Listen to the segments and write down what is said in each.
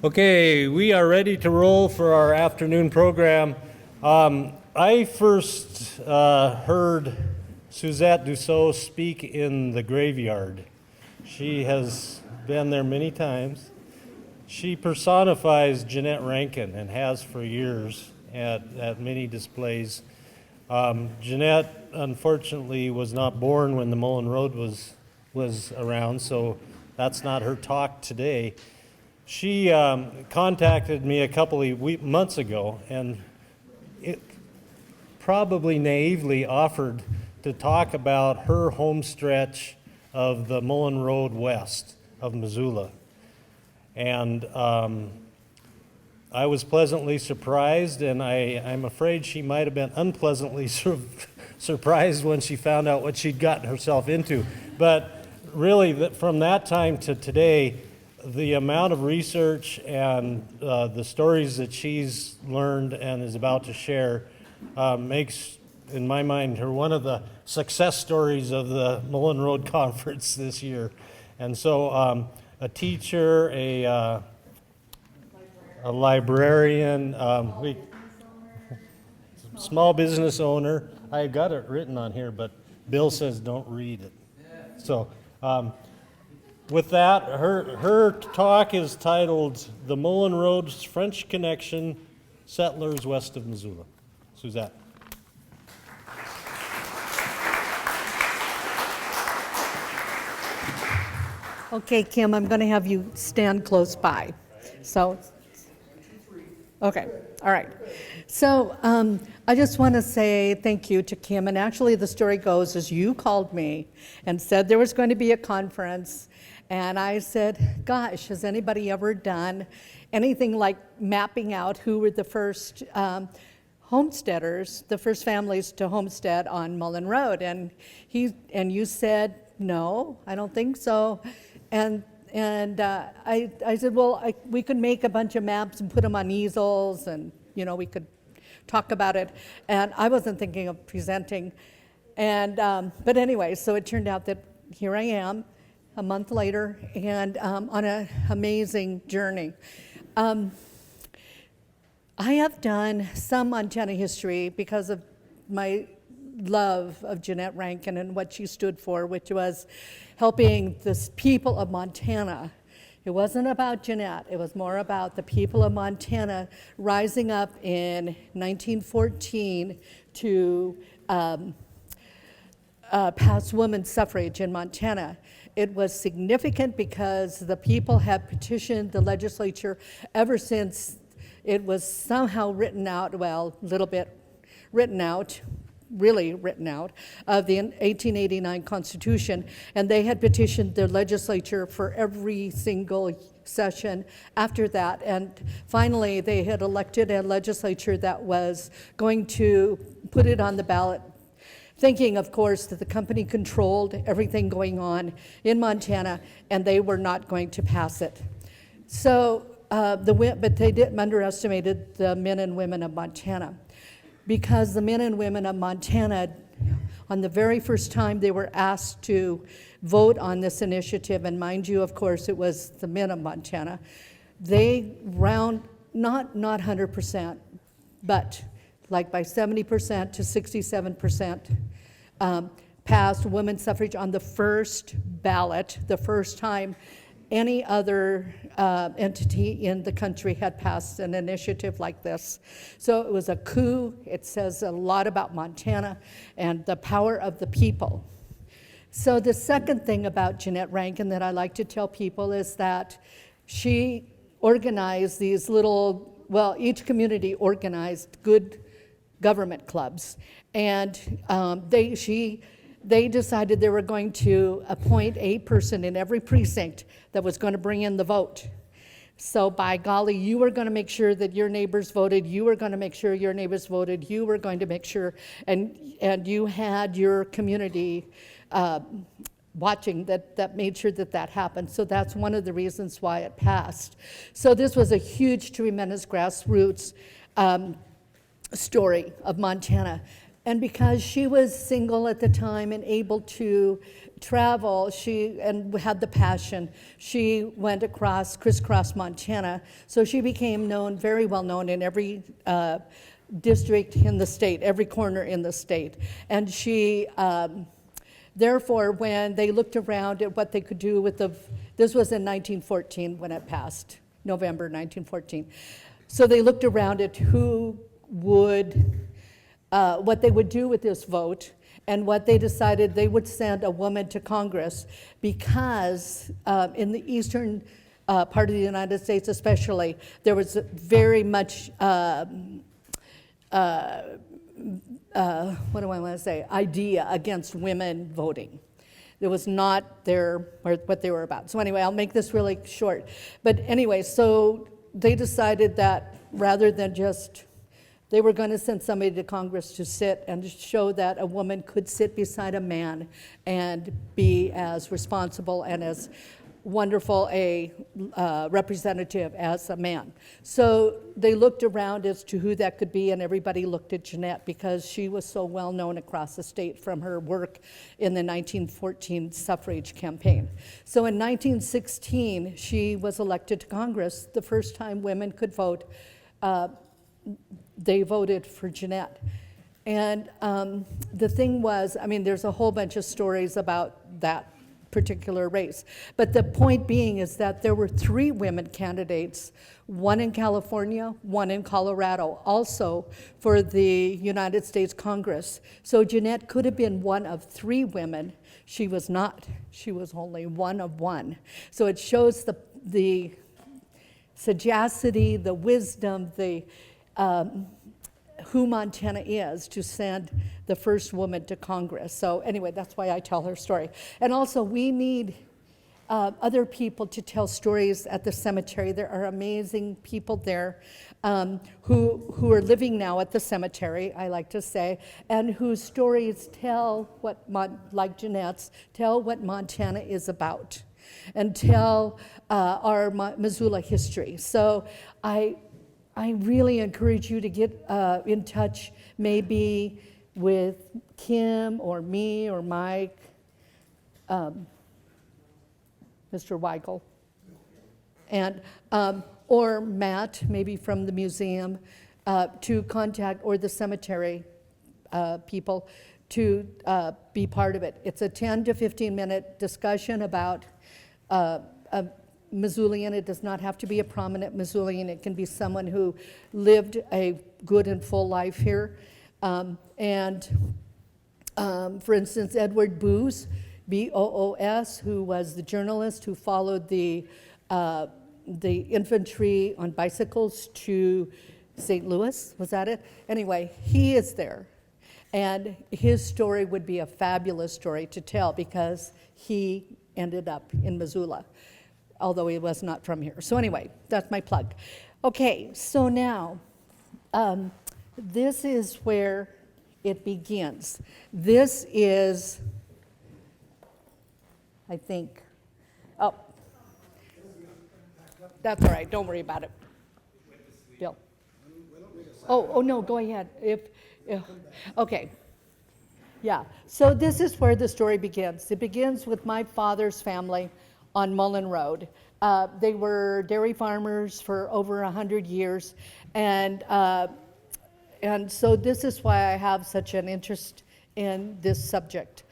Okay, we are ready to roll for our afternoon program. I first heard Suzette Dussault speak in the graveyard. She has been there many times. She personifies Jeanette Rankin and has for years at many displays. Jeanette, unfortunately, was not born when the Mullan Road was around, so that's not her talk today. She contacted me a couple of months ago and it probably naively offered to talk about her home stretch of the Mullan Road west of Missoula. And I was pleasantly surprised, and I'm afraid she might have been unpleasantly surprised when she found out what she'd gotten herself into. But really, from that time to today, the amount of research and the stories that she's learned and is about to share makes, in my mind, her one of the success stories of the Mullan Road Conference this year. And so a teacher, a librarian, small business owner. I got it written on here, but Bill says don't read it. So with that, her talk is titled The Mullan Road's French Connection, Settlers West of Missoula. Suzette. Okay, Kim, I'm going to have you stand close by. So, okay, all right. So I just want to say thank you to Kim. And actually the story goes as you called me and said there was going to be a conference. And I said, gosh, has anybody ever done anything like mapping out who were the first homesteaders, the first families to homestead on Mullan Road? And you said, no, I don't think so. And I said, well, we could make a bunch of maps and put them on easels, and we could talk about it. And I wasn't thinking of presenting. And but anyway, so it turned out that here I am, a month later, and on an amazing journey. I have done some Montana history because of my love of Jeanette Rankin and what she stood for, which was helping the people of Montana. It wasn't about Jeanette, it was more about the people of Montana rising up in 1914 to pass women's suffrage in Montana. It was significant because the people had petitioned the legislature ever since it was somehow written out, well, a little bit written out, really written out, of the 1889 Constitution, and they had petitioned the legislature for every single session after that, and finally they had elected a legislature that was going to put it on the ballot, thinking, of course, that the company controlled everything going on in Montana, and they were not going to pass it. So, but they didn't underestimated the men and women of Montana, because the men and women of Montana, on the very first time they were asked to vote on this initiative, and mind you, of course, it was the men of Montana, they not 100%, but like by 70% to 67%, passed women's suffrage on the first ballot, the first time any other entity in the country had passed an initiative like this. So it was a coup. It says a lot about Montana and the power of the people. So the second thing about Jeanette Rankin that I like to tell people is that she organized these little, well, each community organized good government clubs. And they decided they were going to appoint a person in every precinct that was going to bring in the vote. So by golly, you were going to make sure that your neighbors voted, you were going to make sure your neighbors voted, you were going to make sure, and you had your community watching that made sure that happened. So that's one of the reasons why it passed. So this was a huge, tremendous grassroots story of Montana. And because she was single at the time and able to travel, and had the passion, she went crisscross Montana. So she became very well known in every district in the state, every corner in the state. And she, therefore, when they looked around at what they could do with this was in 1914 when it passed, November 1914. So they looked around at what they would do with this vote, and what they decided they would send a woman to Congress because in the eastern part of the United States especially, there was very much, idea against women voting. It was not what they were about. So anyway, I'll make this really short. But anyway, so they decided that rather than they were going to send somebody to Congress to sit and show that a woman could sit beside a man and be as responsible and as wonderful a representative as a man. So they looked around as to who that could be, and everybody looked at Jeanette because she was so well known across the state from her work in the 1914 suffrage campaign. So in 1916, she was elected to Congress. The first time women could vote, they voted for Jeanette. And the thing was, there's a whole bunch of stories about that particular race. But the point being is that there were 3 women candidates, one in California, one in Colorado, also for the United States Congress. So Jeanette could have been one of 3 women. She was not. She was only one of one. So it shows the sagacity, the wisdom, who Montana is to send the first woman to Congress. So anyway, that's why I tell her story. And also, we need other people to tell stories at the cemetery. There are amazing people there who are living now at the cemetery, I like to say, and whose stories tell like Jeanette's, tell what Montana is about and tell our Missoula history. So I really encourage you to get in touch maybe with Kim or me or Mike, Mr. Weigel, and or Matt, maybe from the museum, to contact, or the cemetery people to be part of it. It's a 10 to 15 minute discussion about Missoulian. It does not have to be a prominent Missoulian. It can be someone who lived a good and full life here. For instance, Edward Boos, B-O-O-S, who was the journalist who followed the infantry on bicycles to St. Louis. Was that it? Anyway, he is there. And his story would be a fabulous story to tell because he ended up in Missoula, although he was not from here. So anyway, that's my plug. Okay, so now, this is where it begins. This is, I think, oh, that's all right, don't worry about it. Bill. Oh no, go ahead. Okay. Yeah, so this is where the story begins. It begins with my father's family on Mullan Road. They were dairy farmers for over 100 years, and so this is why I have such an interest in this subject.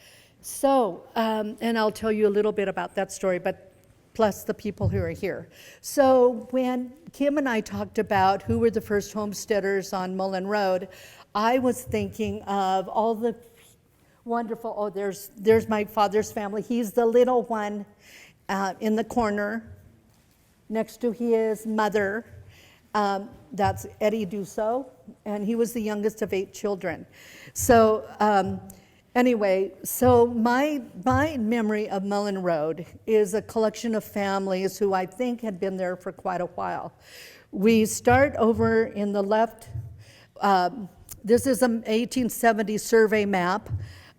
So, and I'll tell you a little bit about that story, but plus the people who are here. So when Kim and I talked about who were the first homesteaders on Mullan Road, I was thinking of all the wonderful, there's my father's family. He's the little one in the corner next to his mother. That's Eddie Dussault, and he was the youngest of 8 children. So anyway, so my memory of Mullan Road is a collection of families who I think had been there for quite a while. We start over in the left. This is an 1870 survey map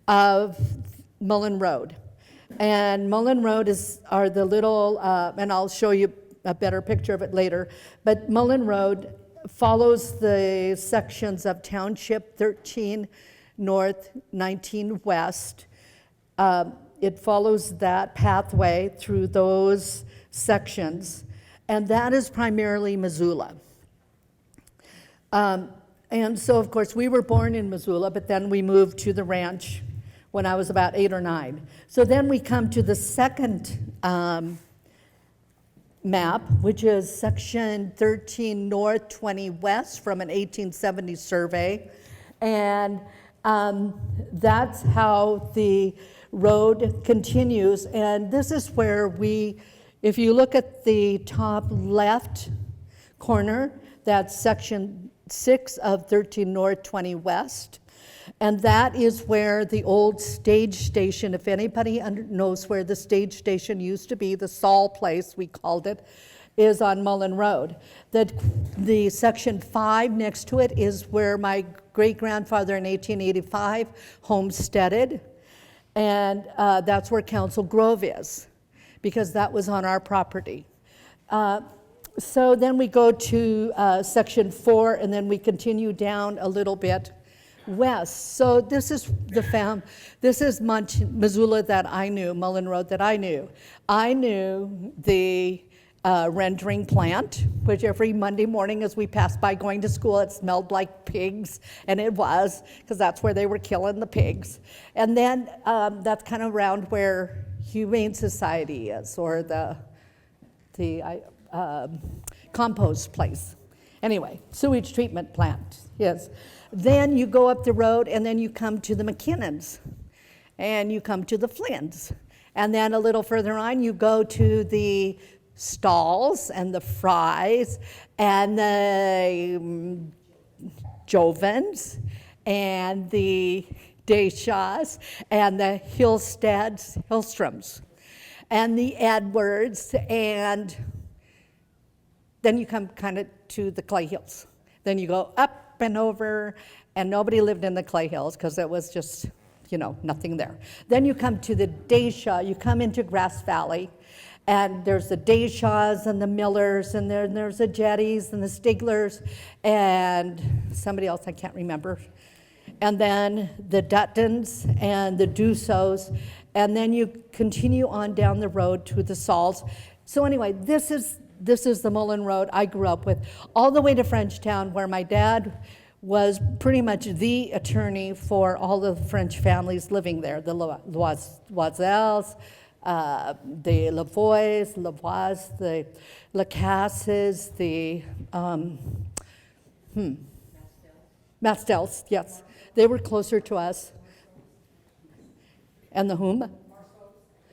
of Mullan Road. And Mullan Road are the little, and I'll show you a better picture of it later, but Mullan Road follows the sections of Township 13, north, 19 west. It follows that pathway through those sections, and that is primarily Missoula. And so, of course, we were born in Missoula, but then we moved to the ranch when I was about 8 or 9. So then we come to the second map, which is section 13 north, 20 west from an 1870 survey. And that's how the road continues. And this is where if you look at the top left corner, that's section 6 of 13 north, 20 west. And that is where the old stage station, if anybody knows where the stage station used to be, the Saul place, we called it, is on Mullan Road. The section 5 next to it is where my great-grandfather in 1885 homesteaded, and that's where Council Grove is, because that was on our property. So then we go to section 4, and then we continue down a little bit west. So this is Missoula that I knew, Mullan Road that I knew. I knew the rendering plant, which every Monday morning as we passed by going to school, it smelled like pigs, and it was, because that's where they were killing the pigs. And then that's kind of around where Humane Society is, or the compost place. Anyway, sewage treatment plant, yes. Then you go up the road, and then you come to the McKinnons, and you come to the Flynns. And then a little further on, you go to the Stalls and the Fries and the Jovens and the Deshaws and the Hillstroms and the Edwards, and then you come kind of to the Clay Hills. Then you go up and over, and nobody lived in the Clay Hills because it was just, nothing there. Then you come to the Deshaw, you come into Grass Valley, and there's the Deshaws and the Millers, and there's the Jetties and the Stiglers, and somebody else I can't remember. And then the Duttons and the Dussaults, and then you continue on down the road to the Sauls. So anyway, this is the Mullan Road I grew up with, all the way to Frenchtown, where my dad was pretty much the attorney for all the French families living there, the Loisels, the Lavois, the Lacasses, the Mastels, yes. They were closer to us. And the whom?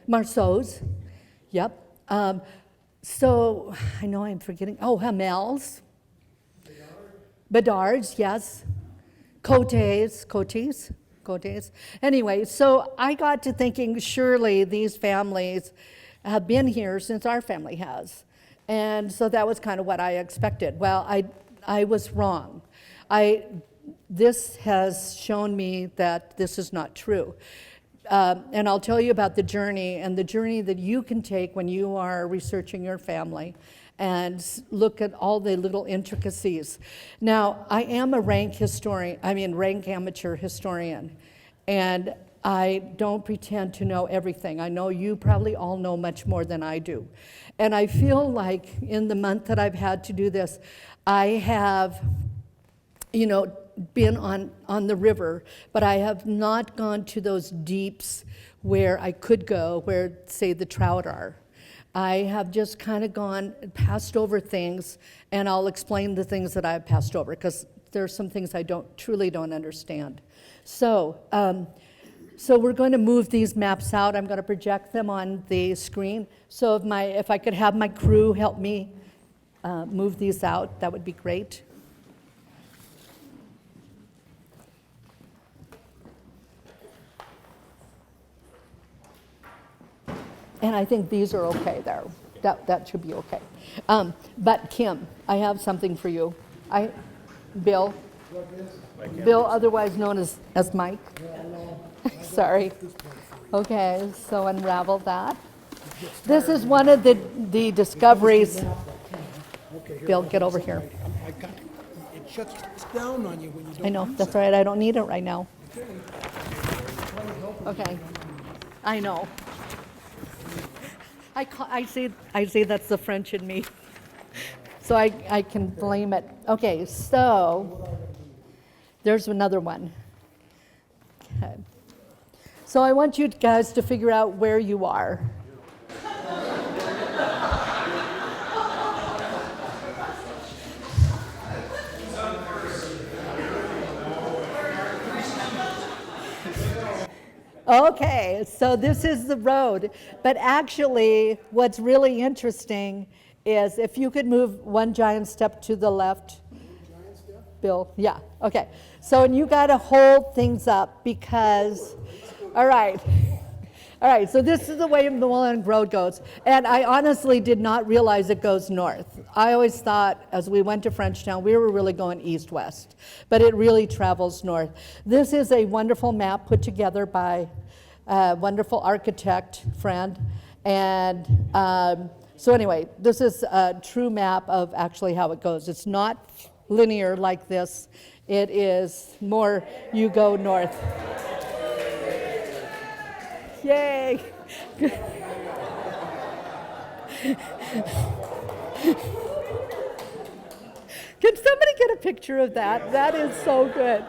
Marceaus, yep. So, I know I'm forgetting. Oh, Hamels. Bedards, yes. Cotes. Anyway, so I got to thinking, surely these families have been here since our family has. And so that was kind of what I expected. Well, I was wrong. This has shown me that this is not true. And I'll tell you about the journey that you can take when you are researching your family and look at all the little intricacies. Now, I am a rank amateur historian, and I don't pretend to know everything. I know you probably all know much more than I do. And I feel like in the month that I've had to do this, I have, been on the river, but I have not gone to those deeps where I could go, where, say, the trout are. I have just kind of passed over things, and I'll explain the things that I've passed over, because there are some things I truly don't understand. So we're going to move these maps out. I'm going to project them on the screen. So if I could have my crew help me move these out, that would be great. And I think these are okay there. That should be okay. But Kim, I have something for you. Bill, otherwise known as Mike. Sorry. Okay, so unravel that. This is one of the discoveries. Bill, get over here. It shuts down on you when you don't. I know, that's all right. I don't need it right now. Okay, I know. I say that's the French in me, so I can blame it. Okay, so there's another one. Okay. So I want you guys to figure out where you are. Okay, so this is the road, but actually what's really interesting is if you could move one giant step to the left. Bill, yeah, okay. So, and you got to hold things up because, all right, so this is the way the Mullan Road goes. And I honestly did not realize it goes north. I always thought as we went to Frenchtown, we were really going east-west, but it really travels north. This is a wonderful map put together by a wonderful architect friend. And so anyway, this is a true map of actually how it goes. It's not linear like this. It is more you go north. Yay! Can somebody get a picture of that? That is so good.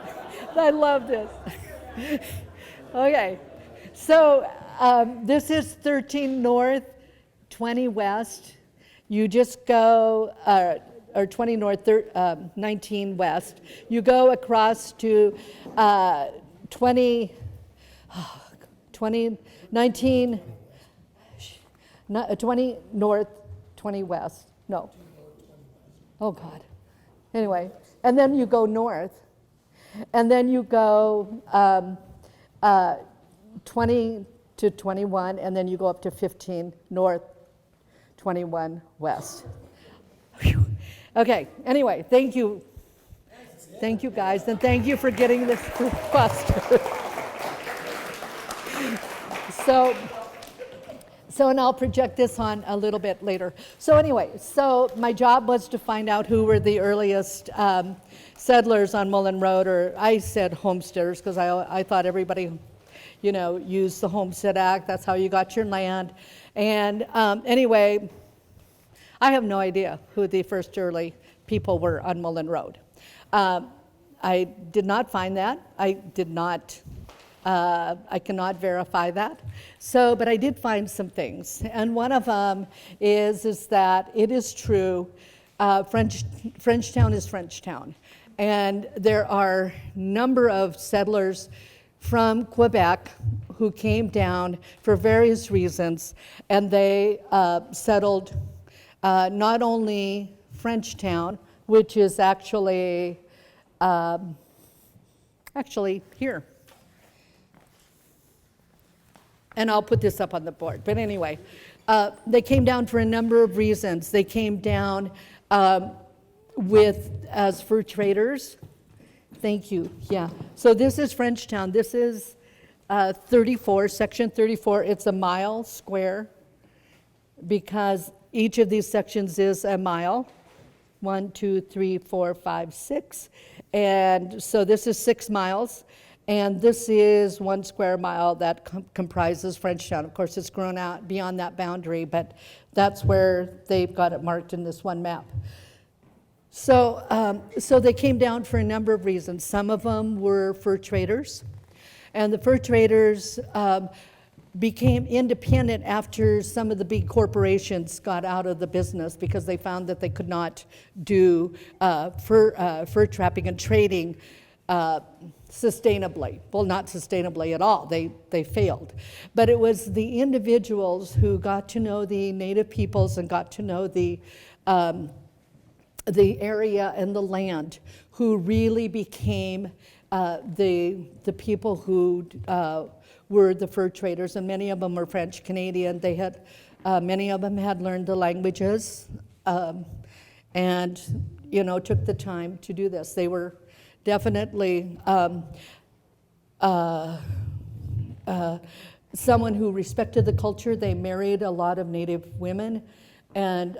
I love this. Okay, so this is 13 north, 20 west. You just go, or 20 north, 19 west. You go across to 20 north, 20 west. No. Oh, God. Anyway, and then you go north. And then you go 20 to 21, and then you go up to 15 north, 21 west. Whew. Okay, anyway, thank you. Thank you, guys, and thank you for getting this request. So, and I'll project this on a little bit later. So anyway, so my job was to find out who were the earliest settlers on Mullan Road, or I said homesteaders, because I thought everybody, used the Homestead Act. That's how you got your land. And anyway, I have no idea who the first early people were on Mullan Road. I did not find that. I cannot verify that. So, but I did find some things. And one of them is that it is true, Frenchtown is Frenchtown. And there are a number of settlers from Quebec who came down for various reasons, and they settled not only Frenchtown, which is actually here. And I'll put this up on the board. But anyway, they came down for a number of reasons. They came down as fur traders. Thank you. Yeah. So this is Frenchtown. This is 34, section 34. It's a mile square because each of these sections is a mile. 1, 2, 3, 4, 5, 6. And so this is 6 miles. And this is 1 square mile that comprises Frenchtown. Of course, it's grown out beyond that boundary, but that's where they've got it marked in this one map. So, so they came down for a number of reasons. Some of them were fur traders, and the fur traders became independent after some of the big corporations got out of the business because they found that they could not do fur trapping and trading sustainably. Well, not sustainably at all. They failed. But it was the individuals who got to know the native peoples and got to know the area and the land who really became the people who were the fur traders, and many of them were French Canadian. They had many of them had learned the languages and took the time to do this. They were definitely someone who respected the culture. They married a lot of Native women, and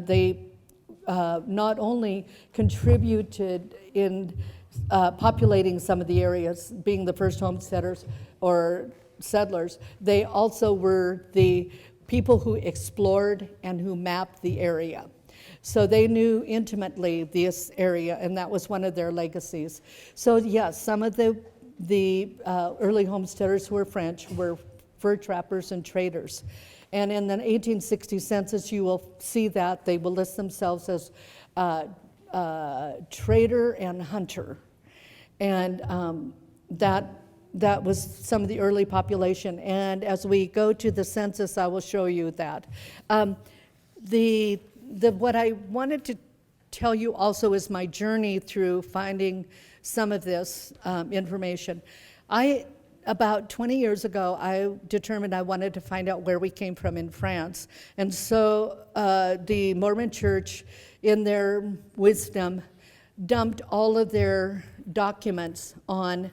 they not only contributed in populating some of the areas, being the first homesteaders or settlers, they also were the people who explored and who mapped the area. So they knew intimately this area, and that was one of their legacies. So yes, some of the early homesteaders who were French were fur trappers and traders. And in the 1860 census, you will see that they will list themselves as trader and hunter. And that was some of the early population. And as we go to the census, I will show you that. What I wanted to tell you also is my journey through finding some of this information. About 20 years ago, I determined I wanted to find out where we came from in France. And so the Mormon Church, in their wisdom, dumped all of their documents online.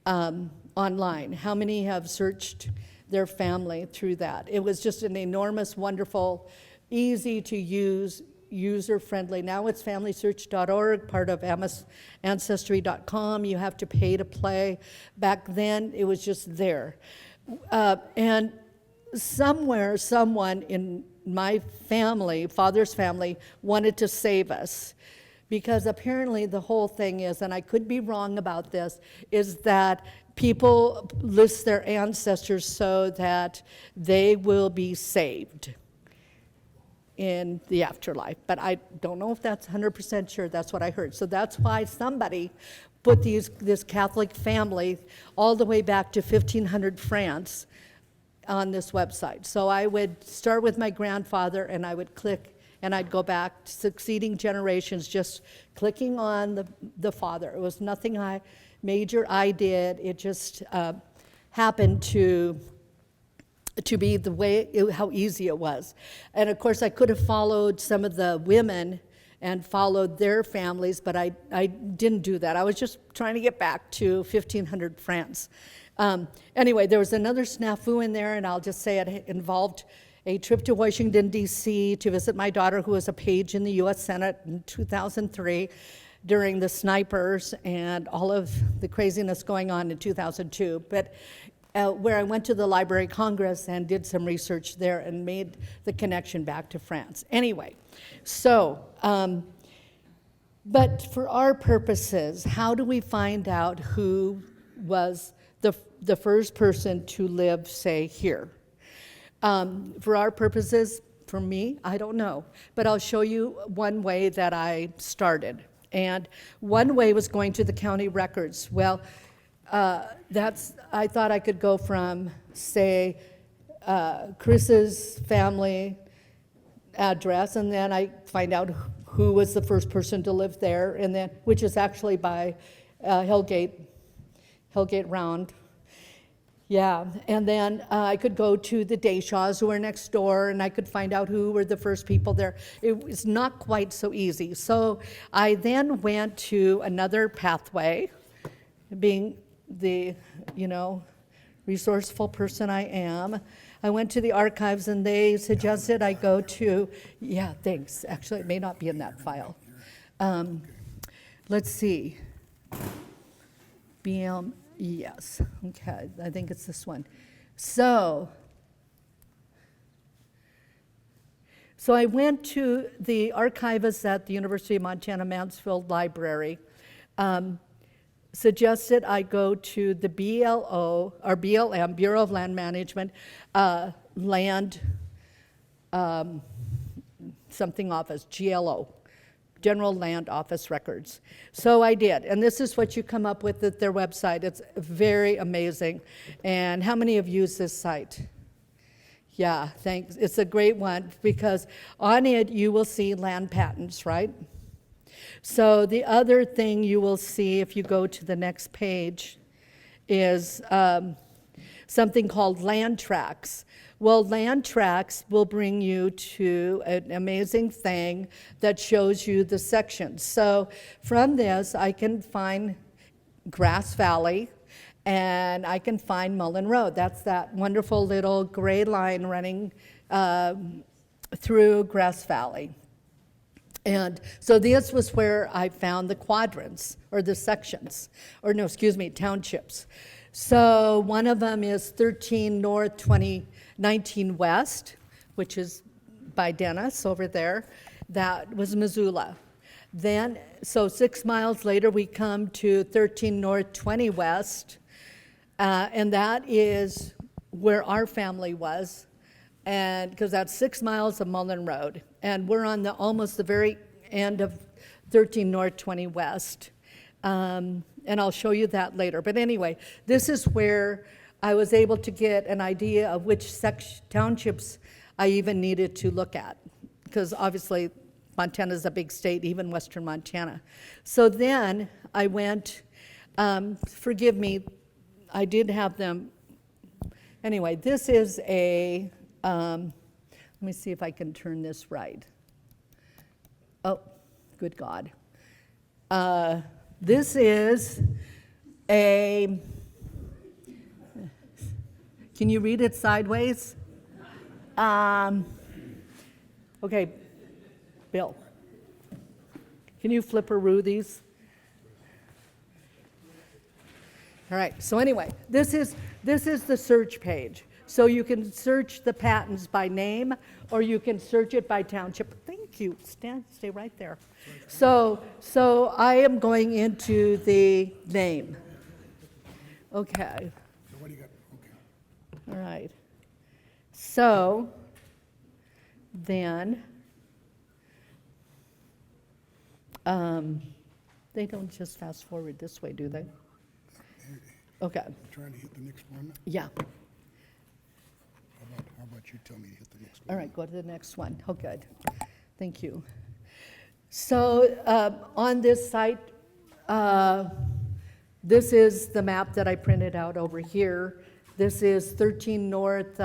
How many have searched their family through that? It was just an enormous, wonderful, easy to use, user-friendly. Now it's familysearch.org, part of ancestry.com. You have to pay to play. Back then, it was just there. And somewhere, someone in my family, father's family, wanted to save us. Because apparently the whole thing is, and I could be wrong about this, is that people list their ancestors so that they will be saved in the afterlife. But I don't know if that's 100% sure. That's what I heard. So that's why somebody put this Catholic family all the way back to 1500 France on this website. So I would start with my grandfather, and I would click, and I'd go back succeeding generations, just clicking on the father. It was nothing major I did. It just happened to be the way, how easy it was. And of course, I could have followed some of the women and followed their families, but I didn't do that. I was just trying to get back to 1500 France. Anyway, there was another snafu in there, and I'll just say it involved a trip to Washington, D.C. to visit my daughter, who was a page in the U.S. Senate in 2003 during the snipers and all of the craziness going on in 2002. But where I went to the Library of Congress and did some research there and made the connection back to France. Anyway, so, but for our purposes, how do we find out who was the first person to live, say, here? For our purposes, for me, I don't know. But I'll show you one way that I started. And one way was going to the county records. Well, I thought I could go from, say, Chris's family address, and then I find out who was the first person to live there, and then, which is actually by Hellgate Round. Yeah, and then I could go to the Deshaws, who were next door, and I could find out who were the first people there. It was not quite so easy. So I then went to another pathway, being the, resourceful person I am. I went to the archives, and they suggested I go to, yeah, thanks. Actually, it may not be in that file. Let's see. BM, yes, okay, I think it's this one. So I went to the archivist at the University of Montana Mansfield Library, suggested I go to the BLO, or BLM, Bureau of Land Management, Land something office, GLO, General Land Office Records. So I did, and this is what you come up with at their website. It's very amazing. And how many have used this site? Yeah, thanks. It's a great one because on it you will see land patents, right? So the other thing you will see if you go to the next page is something called land tracts. Well, land tracts will bring you to an amazing thing that shows you the sections. So from this, I can find Grass Valley, and I can find Mullan Road. That's that wonderful little gray line running through Grass Valley. And so this was where I found the quadrants, or the sections, or no, excuse me, townships. So one of them is 13 North, 19 West, which is by Dennis over there. That was Missoula. Then, so 6 miles later, we come to 13 North, 20 West, and that is where our family was, and because that's 6 miles of Mullan Road, and we're on almost the very end of 13 North, 20 West, and I'll show you that later. But anyway, this is where I was able to get an idea of which townships I even needed to look at, because obviously Montana's a big state, even western Montana. So then I went, forgive me, I did have them. Anyway, this is let me see if I can turn this right. Oh, good God. This is can you read it sideways? Okay, Bill, can you flipperoo these? All right, so anyway, this is the search page. So you can search the patents by name, or you can search it by township. Thank you, stay right there. So I am going into the name. Okay. So what do you got? Okay. All right. So then, they don't just fast forward this way, do they? Okay, Trying to hit the next one. yeah. How about you tell me to hit the next one? All right, go to the next one. Oh, good. Thank you. So on this site, this is the map that I printed out over here. This is 13 North,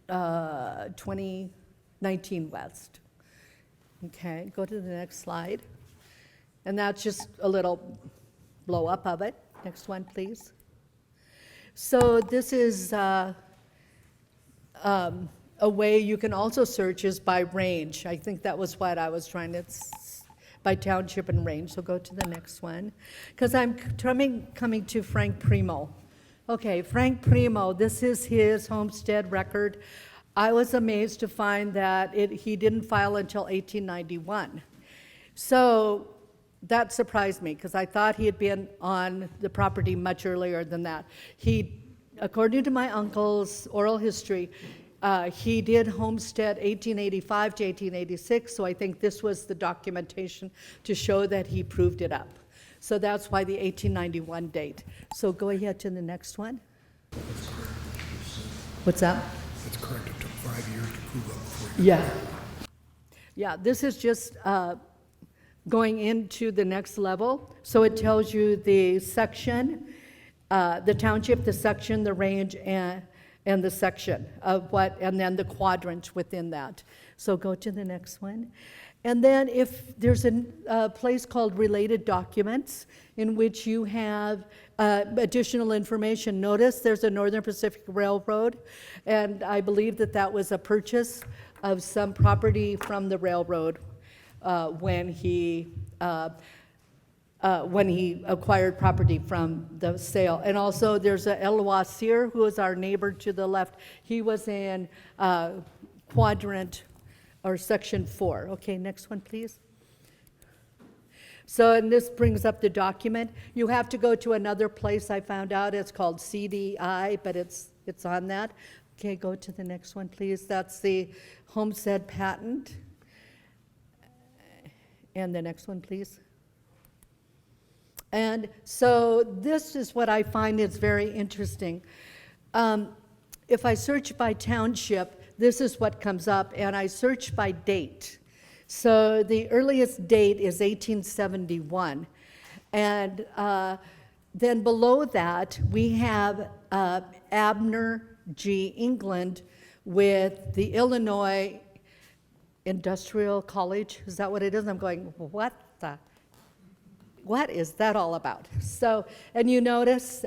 2019 West. Okay, go to the next slide. And that's just a little blow up of it. Next one, please. So this is a way you can also search is by range. I think that was what I was trying to, by township and range. So go to the next one. Because I'm coming to Frank Primo. Okay, Frank Primo, this is his homestead record. I was amazed to find that he didn't file until 1891. So that surprised me, because I thought he had been on the property much earlier than that. According to my uncle's oral history, he did homestead 1885 to 1886, so I think this was the documentation to show that he proved it up. So that's why the 1891 date. So go ahead to the next one. What's that? That's correct. It took 5 years to prove up before you. Yeah. Yeah, this is just going into the next level. So it tells you the section, the township, the section, the range, and the section of what, and then the quadrant within that. So go to the next one. And then if there's a place called related documents in which you have additional information. Notice there's a Northern Pacific Railroad, and I believe that was a purchase of some property from the railroad when he acquired property from the sale. And also there's a Eloi Cyr, who is our neighbor to the left. He was in quadrant or section 4. Okay, next one, please. So, and this brings up the document. You have to go to another place I found out. It's called CDI, but it's on that. Okay, go to the next one, please. That's the homestead patent. And the next one, please. And so this is what I find is very interesting. If I search by township, this is what comes up, and I search by date. So the earliest date is 1871. And then below that, we have Abner G. England with the Illinois Industrial College. Is that what it is? I'm going, what is that all about? So, and you notice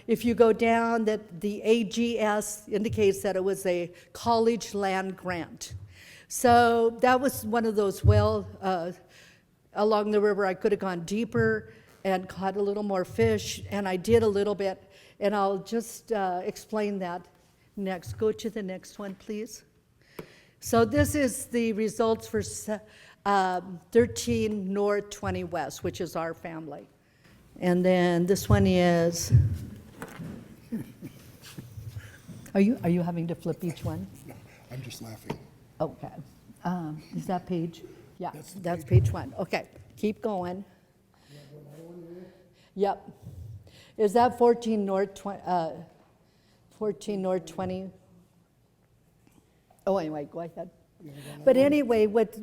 if you go down that the AGS indicates that it was a college land grant. So that was one of those along the river, I could have gone deeper and caught a little more fish, and I did a little bit, and I'll just explain that next. Go to the next one, please. So this is the results for 13 North, 20 West, which is our family. And then this one is, are you having to flip each one? No, I'm just laughing. Okay. Is that page? Yeah, that's page 1. Okay, keep going. Yep. Is that 14 North 20? 20? Oh, anyway, go ahead. But anyway, what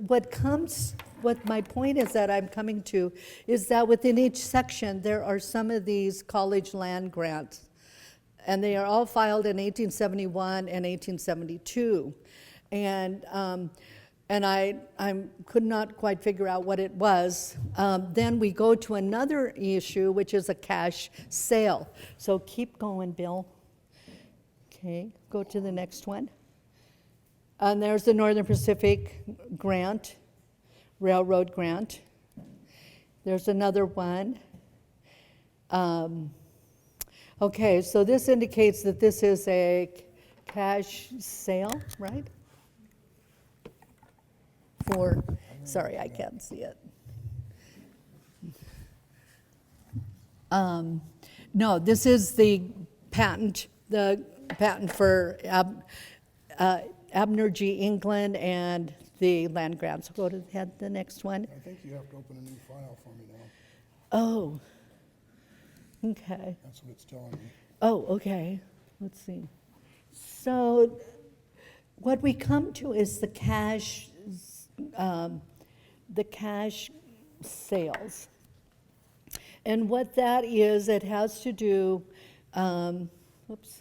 my point is that I'm coming to is that within each section there are some of these college land grants, and they are all filed in 1871 and 1872, and I could not quite figure out what it was. Then we go to another issue, which is a cash sale. So keep going, Bill. Okay, go to the next one. And there's the Northern Pacific grant, railroad grant. There's another one. Okay, so this indicates that this is a cash sale, right? Sorry, I can't see it. No, this is the patent for Abner G. England and the land grants. Go to the next one. I think you have to open a new file for me now. Oh, okay. That's what it's telling me. Oh, okay. Let's see. So what we come to is the cash sales. And what that is, it has to do, whoops.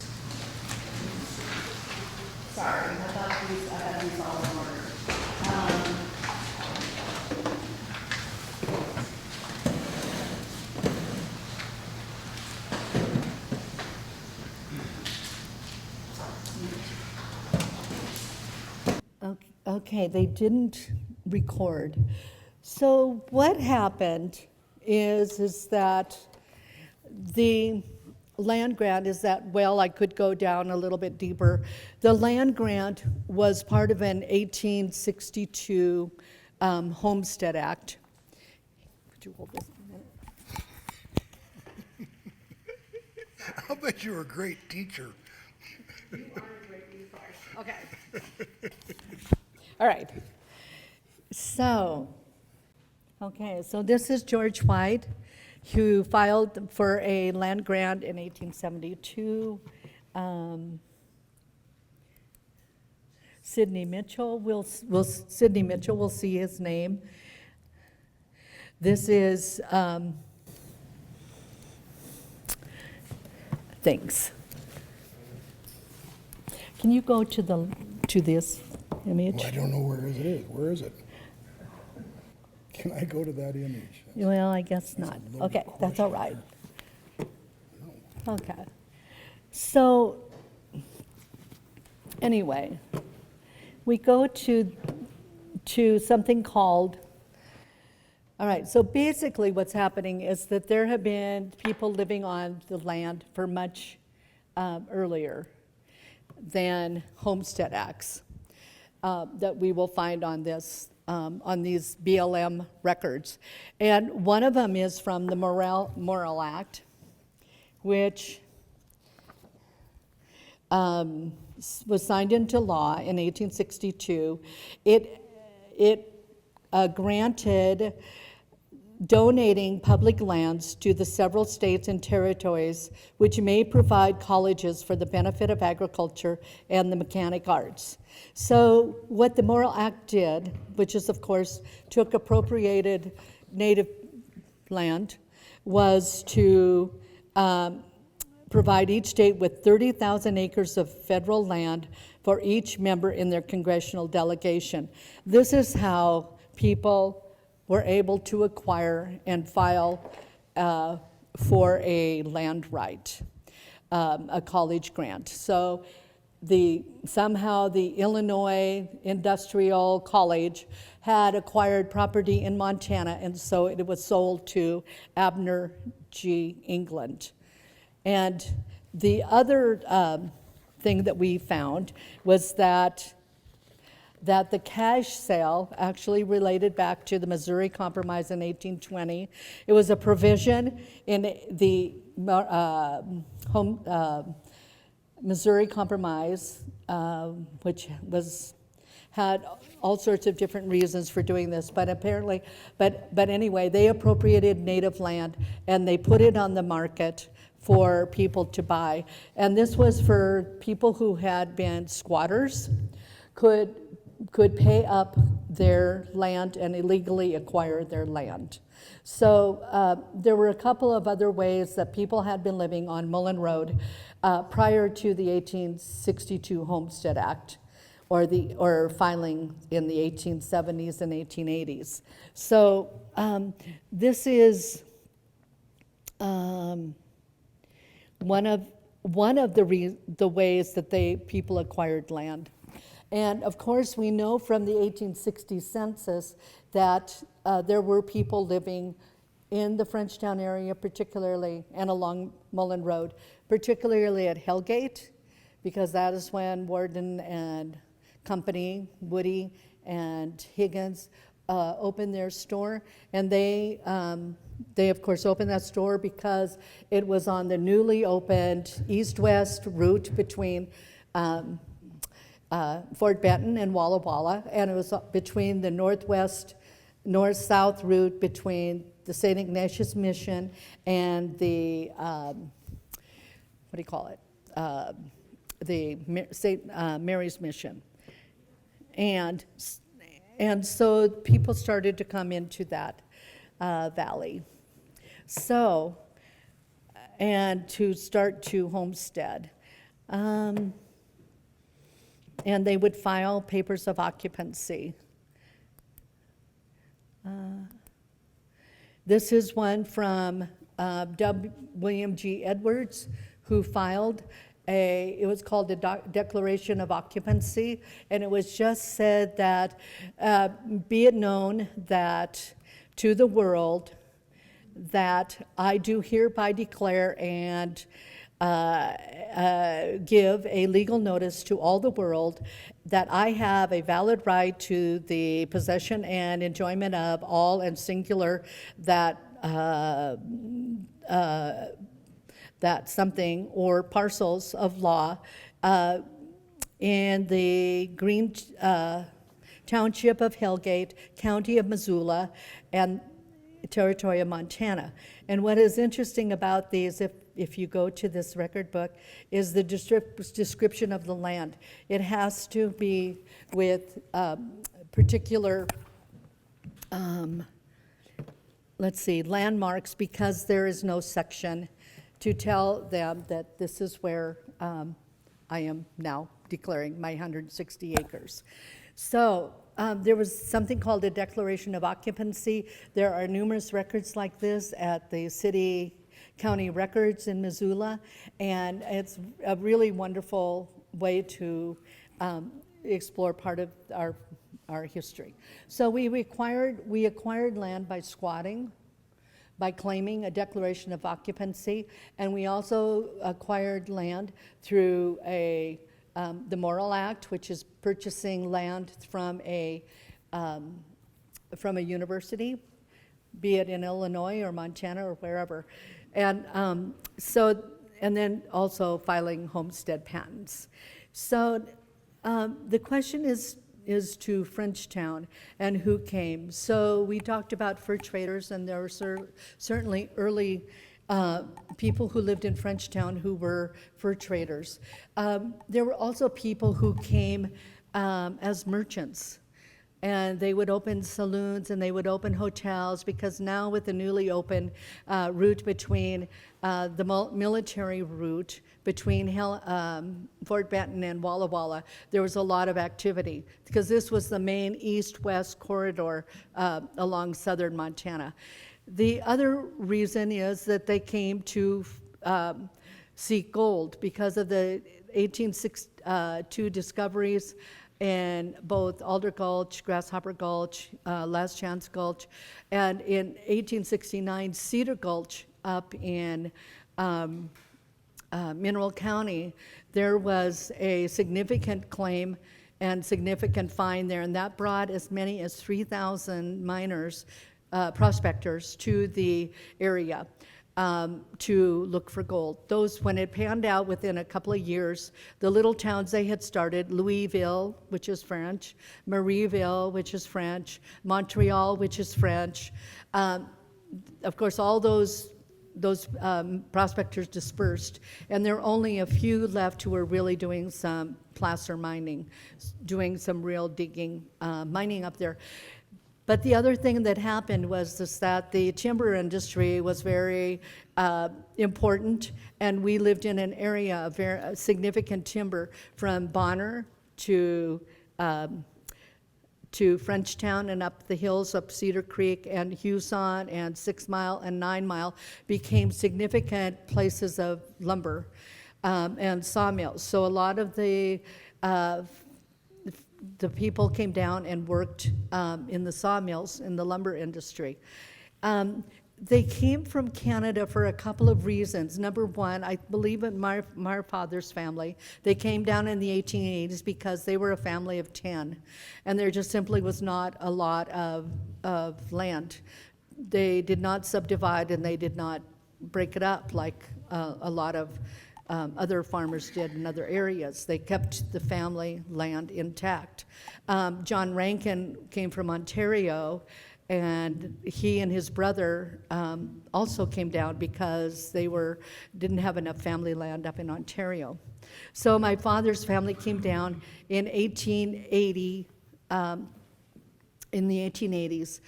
Sorry, I thought I had these all in order. Okay, they didn't record. So what happened is that the land grant is that, well, I could go down a little bit deeper. The land grant was part of an 1862 Homestead Act. Could you hold this a minute? I'll bet you're a great teacher. You are a great resource. Okay. All right. So this is George White, who filed for a land grant in 1872. Sidney Mitchell, we'll see his name. This is, thanks. Can you go to this image? Well, I don't know where it is. Where is it? Can I go to that image? Well, I guess not. a loaded Okay, that's all question. right. Okay. So, anyway, we go to something called, all right, so basically what's happening is that there have been people living on the land for much earlier than Homestead Acts that we will find on this, on these BLM records. And one of them is from the Morrill Act, which was signed into law in 1862. It granted donating public lands to the several states and territories which may provide colleges for the benefit of agriculture and the mechanic arts. So what the Morrill Act did, which is of course took appropriated native land, was to provide each state with 30,000 acres of federal land for each member in their congressional delegation. This is how people were able to acquire and file for a land right, a college grant. So somehow the Illinois Industrial College had acquired property in Montana, and so it was sold to Abner G. England. And the other thing that we found was that the cash sale actually related back to the Missouri Compromise in 1820. It was a provision in the Missouri Compromise, which had all sorts of different reasons for doing this, but apparently, but anyway, they appropriated native land and they put it on the market for people to buy. And this was for people who had been squatters, could pay up their land and illegally acquire their land. So there were a couple of other ways that people had been living on Mullan Road prior to the 1862 Homestead Act, or filing in the 1870s and 1880s. So this is one of the ways that people acquired land. And of course, we know from the 1860 census that there were people living in the Frenchtown area, particularly, and along Mullan Road, particularly at Hellgate, because that is when Warden and Company, Woody and Higgins opened their store. And they of course opened that store because it was on the newly opened east-west route between Fort Benton and Walla Walla, and it was between the north-south route between the St. Ignatius Mission and the, the St. Mary's Mission. And so people started to come into that valley. So, and to start to homestead. And they would file papers of occupancy. This is one from William G. Edwards, who filed it was called a Declaration of Occupancy, and it was just said that, be it known that to the world that I do hereby declare and give a legal notice to all the world that I have a valid right to the possession and enjoyment of all and singular that that something or parcels of law in the Green Township of Hellgate, County of Missoula, and Territory of Montana. And what is interesting about these, if you go to this record book, is the description of the land. It has to be with particular, landmarks, because there is no section to tell them that this is where I am now declaring my 160 acres. So there was something called a Declaration of Occupancy. There are numerous records like this at the city county records in Missoula, and it's a really wonderful way to explore part of our history. So we acquired land by squatting, by claiming a declaration of occupancy, and we also acquired land through the Morrill Act, which is purchasing land from a university, be it in Illinois or Montana or wherever, and and then also filing homestead patents. So the question is to Frenchtown and who came. So we talked about fur traders, and there were certainly early people who lived in Frenchtown who were fur traders. There were also people who came as merchants, and they would open saloons and they would open hotels, because now with the newly open route between the military route between Fort Benton and Walla Walla, there was a lot of activity, because this was the main east-west corridor along southern Montana. The other reason is that they came to seek gold because of the two discoveries in both Alder Gulch, Grasshopper Gulch, Last Chance Gulch, and in 1869, Cedar Gulch up in Mineral County, there was a significant claim and significant find there, and that brought as many as 3,000 miners, prospectors to the area to look for gold. Those, when it panned out within a couple of years, the little towns they had started, Louisville, which is French, Marieville, which is French, Montreal, which is French, of course, all those prospectors dispersed, and there are only a few left who are really doing some placer mining, doing some real digging, mining up there. But the other thing that happened was that the timber industry was very important, and we lived in an area of very significant timber from Bonner to Frenchtown and up the hills, up Cedar Creek and Huson and 6 Mile and 9 Mile became significant places of lumber and sawmills. So a lot of the people came down and worked in the sawmills in the lumber industry. They came from Canada for a couple of reasons. Number one, I believe in my father's family, they came down in the 1880s because they were a family of 10, and there just simply was not a lot of land. They did not subdivide, and they did not break it up like a lot of other farmers did in other areas. They kept the family land intact. John Rankin came from Ontario, and he and his brother also came down because they didn't have enough family land up in Ontario. So my father's family came down in 1880, in the 1880s.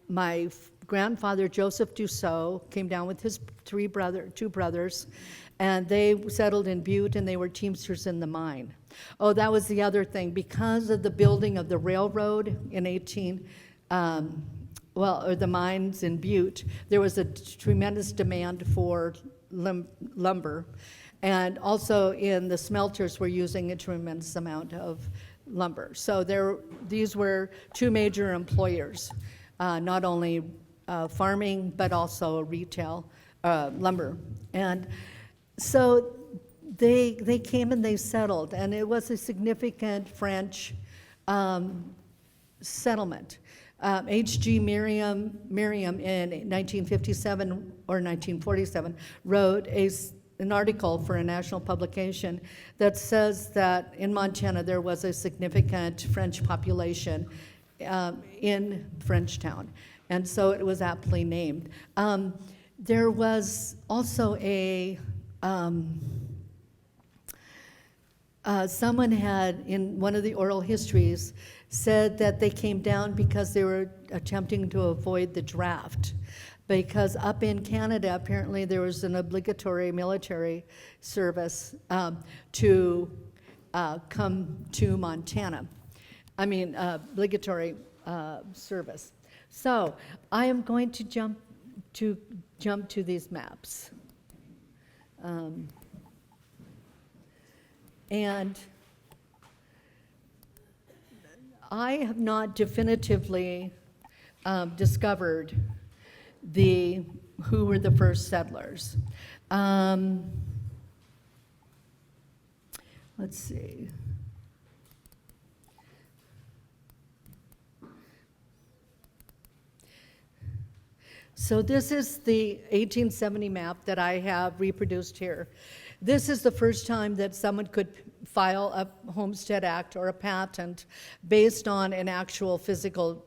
My grandfather, Joseph Dussault, came down with his two brothers, and they settled in Butte, and they were teamsters in the mine. Oh, that was the other thing. Because of the building of the railroad in the mines in Butte, there was a tremendous demand for lumber, and also in the smelters were using a tremendous amount of lumber. So these were two major employers, not only farming but also retail lumber. And so they came and they settled, and it was a significant French settlement. H.G. Merriam in 1957 or 1947 wrote an article for a national publication that says that in Montana there was a significant French population in Frenchtown, and so it was aptly named. There was also someone had, in one of the oral histories, said that they came down because they were attempting to avoid the draft. Because up in Canada, apparently there was an obligatory military service to come to Montana. Obligatory service. So I am going to jump to these maps. And I have not definitively discovered who were the first settlers. Let's see. So this is the 1870 map that I have reproduced here. This is the first time that someone could file a Homestead Act or a patent based on an actual physical,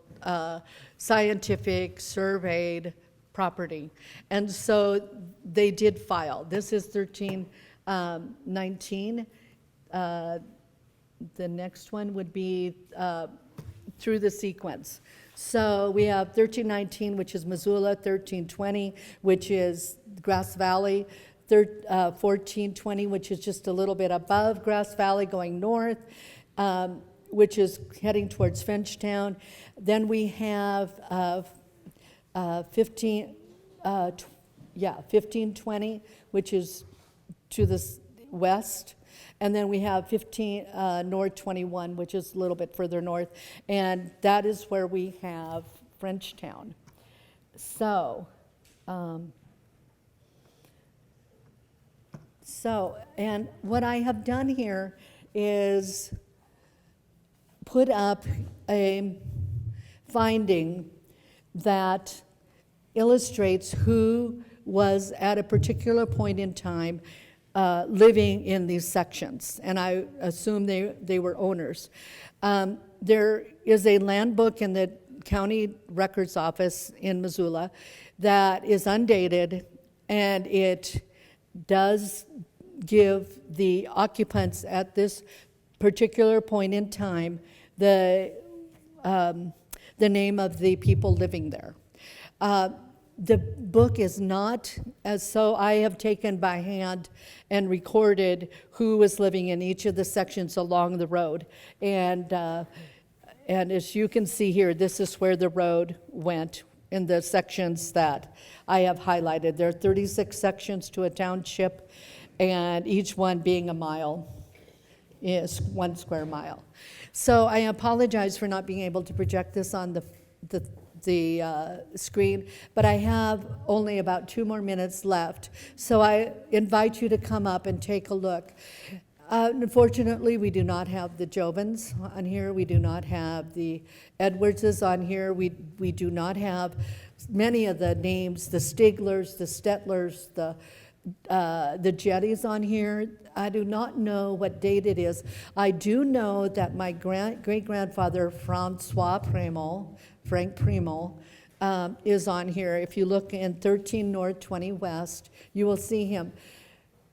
scientific, surveyed property. And so they did file. This is 1319. The next one would be through the sequence. So we have 1319, which is Missoula, 1320, which is Grass Valley, 1420, which is just a little bit above Grass Valley going north, which is heading towards Frenchtown. Then we have 1520, which is to the west, and then we have 15 North 21, which is a little bit further north, and that is where we have Frenchtown. So, and what I have done here is put up a finding that illustrates who was at a particular point in time living in these sections, and I assume they were owners. There is a land book in the county records office in Missoula that is undated, and it does give the occupants at this particular point in time the name of the people living there. The book is not, so I have taken by hand and recorded who was living in each of the sections along the road. And as you can see here, this is where the road went in the sections that I have highlighted. There are 36 sections to a township, and each one being a mile is 1 square mile. So I apologize for not being able to project this on the screen, but I have only about 2 more minutes left. So I invite you to come up and take a look. Unfortunately, we do not have the Jovans on here. We do not have the Edwardses on here. We do not have many of the names, the Stiglers, the Stettlers, the Jetties on here. I do not know what date it is. I do know that my great-grandfather, Frank Primo, is on here. If you look in 13 North 20 West, you will see him.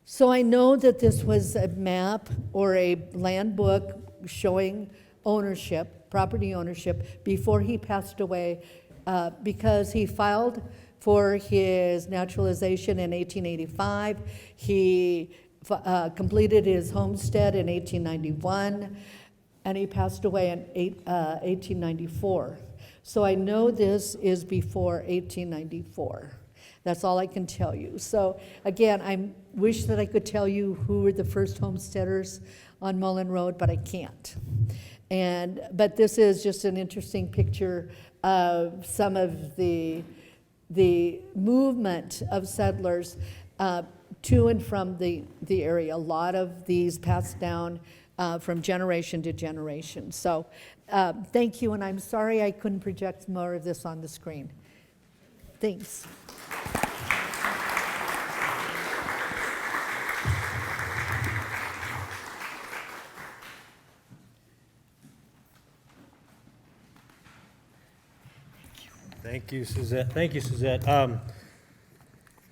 So I know that this was a map or a land book showing ownership, property ownership, before he passed away, because he filed for his naturalization in 1885. He completed his homestead in 1891, and he passed away in 1894. So I know this is before 1894. That's all I can tell you. So again, I wish that I could tell you who were the first homesteaders on Mullan Road, but I can't. But this is just an interesting picture of some of the movement of settlers to and from the area. A lot of these passed down from generation to generation. So thank you, and I'm sorry I couldn't project more of this on the screen. Thanks. Thank you, Suzette. Thank you, Suzette.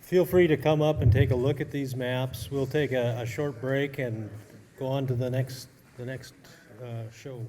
Feel free to come up and take a look at these maps. We'll take a short break and go on to the next show.